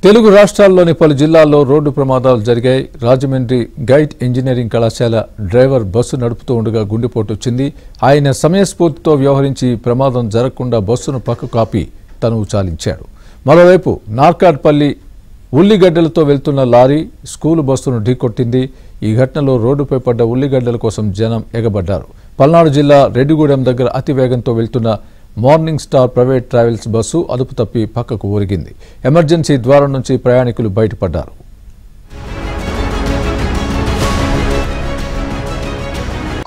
తెలుగు రాష్ట్రాల్లోని పలు జిల్లాల్లో రోడ్డు ప్రమాదాలు జరిగాయి. రాజమండ్రి గైట్ ఇంజనీరింగ్ కళాశాల డ్రైవర్ బస్సు నడుపుతూ ఉండగా గుండెపోటు వచ్చింది. ఆయన సమయస్ఫూర్తితో వ్యవహరించి ప్రమాదం జరగకుండా బస్సును పక్కకు ఆపి తనువు చాలించాడు. మరోవైపు నార్కాట్పల్లి ఉల్లిగడ్డలతో వెళ్తున్న లారీ స్కూలు బస్సును ఢీకొట్టింది. ఈ ఘటనలో రోడ్డుపై పడ్డ ఉల్లిగడ్డల కోసం జనం ఎగబడ్డారు. పల్నాడు జిల్లా రెడ్డిగూడెం దగ్గర అతి వేగంతో వెళ్తున్న morning star private travels bus అదుపు తప్పి పక్కకు ఊరిగింది. ఎమర్జెన్సీ ద్వారం నుంచి ప్రయాణికులు బయటపడ్డారు.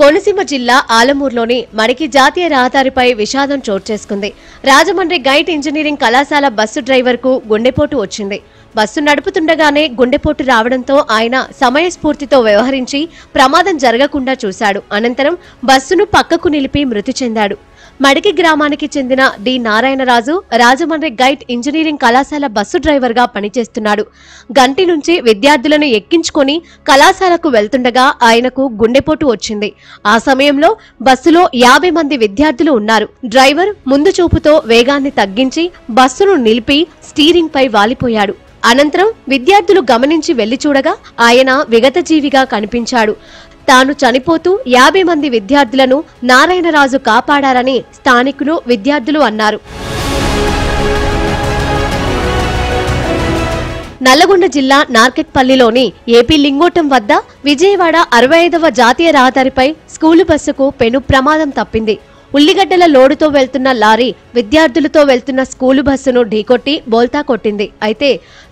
కోనసీమ జిల్లా ఆలమూరులోని మడికి జాతీయ రహదారిపై విషాదం చోటు చేసుకుంది. రాజమండ్రి గైట్ ఇంజనీరింగ్ కళాశాల బస్సు డ్రైవర్కు గుండెపోటు వచ్చింది. బస్సు నడుపుతుండగానే గుండెపోటు రావడంతో ఆయన సమయస్ఫూర్తితో వ్యవహరించి ప్రమాదం జరగకుండా చూశాడు. అనంతరం బస్సును పక్కకు నిలిపి మృతి చెందాడు. మడికి గ్రామానికి చెందిన D Narayanaraju Rajahmundry GIET engineering కళాశాల బస్సు డ్రైవర్ గా పనిచేస్తున్నాడు. గంటి నుంచి విద్యార్థులను ఎక్కించుకొని కళాశాలకు వెళ్తుండగా ఆయనకు గుండెపోటు వచ్చింది. ఆ సమయంలో బస్సులో 50 మంది విద్యార్థులు ఉన్నారు. డ్రైవర్ ముందు చూపుతో వేగాన్ని తగ్గించి బస్సును నిలిపి స్టీరింగ్ పై వాలిపోయాడు. అనంతరం విద్యార్థులు గమనించి వెళ్లి చూడగా ఆయన విగతజీవిగా కనిపించాడు. తాను చనిపోతూ 50 మంది విద్యార్థులను నారాయణరాజు కాపాడారని స్థానికులు, విద్యార్థులు అన్నారు. నల్లగొండ జిల్లా నార్కెట్పల్లిలోని ఏపీ లింగోటం వద్ద విజయవాడ 65వ జాతీయ రహదారిపై స్కూలు బస్సుకు పెను ప్రమాదం తప్పింది. ఉల్లిగడ్డల లోడుతో వెళ్తున్న లారీ విద్యార్థులతో వెళ్తున్న స్కూలు బస్సును ఢీకొట్టి బోల్తా కొట్టింది. అయితే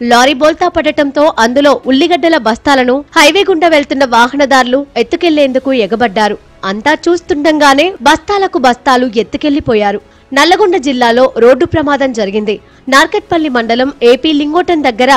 లారీ బోల్తా పడటంతో అందులో ఉల్లిగడ్డల బస్తాలను హైవే గుండా వెళ్తున్న వాహనదారులు ఎత్తుకెళ్లేందుకు ఎగబడ్డారు. అంతా చూస్తుండగానే బస్తాలకు బస్తాలు ఎత్తుకెళ్లిపోయారు. నల్లగొండ జిల్లాలో రోడ్డు ప్రమాదం జరిగింది. నార్కెట్పల్లి మండలం ఏపీ లింగోటం దగ్గర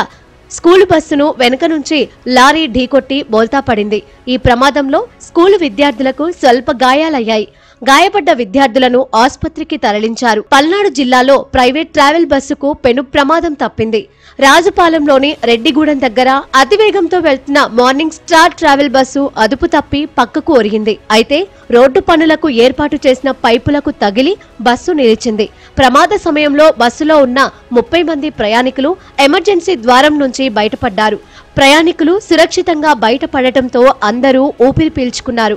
స్కూలు బస్సును వెనుక నుంచి లారీ ఢీకొట్టి బోల్తా పడింది. ఈ ప్రమాదంలో స్కూలు విద్యార్థులకు స్వల్ప గాయాలయ్యాయి. గాయపడ్డ విద్యార్థులను ఆసుపత్రికి తరలించారు. పల్నాడు జిల్లాలో ప్రైవేట్ ట్రావెల్ బస్సుకు పెను ప్రమాదం తప్పింది. రాజుపాలెంలోని రెడ్డిగూడెం దగ్గర అతివేగంతో వెళ్తున్న మార్నింగ్ స్టార్ ట్రావెల్ బస్సు అదుపు తప్పి పక్కకు ఒరిగింది. అయితే రోడ్డు పనులకు ఏర్పాటు చేసిన పైపులకు తగిలి బస్సు నిలిచింది. ప్రమాద సమయంలో బస్సులో ఉన్న 30 మంది ప్రయాణికులు ఎమర్జెన్సీ ద్వారం నుంచి బయటపడ్డారు. ప్రయాణికులు సురక్షితంగా బయటపడటంతో అందరూ ఊపిరి పీల్చుకున్నారు.